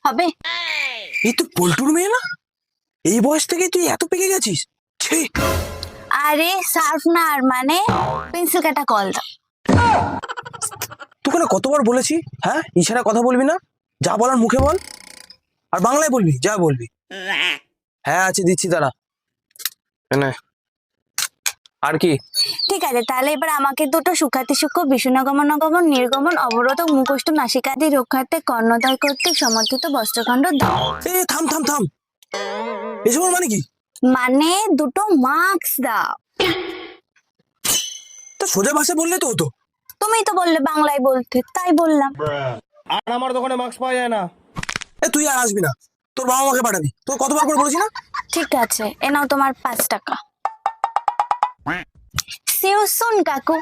হবে? এই তো পল্টুর মেয়ে না? এই বয়স থেকে তুই এত পেকে গেছিস? ছি! আরে শার্পনার মানে পেন্সিল কাটা কল দাও। তোকে না কতবার বলেছি, হ্যাঁ ইশারা কথা বলবি না, যা বলার মুখে বল, আর বাংলায় বলবি যা বলবি। হ্যাঁ আছে, দিচ্ছি দাঁড়া। এনে। আর কি? ঠিক আছে, তাহলে এবার আমাকে দুটো সুখাতি সূক্ষ্ম বিষ্ণুগমন গমন নির্গমন অবরোধ মুখষ্ট নাসিকাদি রক্ষার্থে কর্ণদয় কর্তৃক সমর্থিত বস্ত্রখণ্ড দাও। এ থাম থাম থাম, এসব মানে কি? মানে দুটো মার্কস দাও। তা সোজা ভাষা বললে তো হতো। তুমি তো বললে বাংলায় বলতে, তাই বললাম। আর আমার দোকানে মাস্ক পাওয়া যায় না। এ তুই আর আসবি না, তোর বাবা মাকে পাঠাবি, তোর কতবার করে বলেছি না। ঠিক আছে, এ নাও তোমার 5 টাকা। See you soon, কাকু।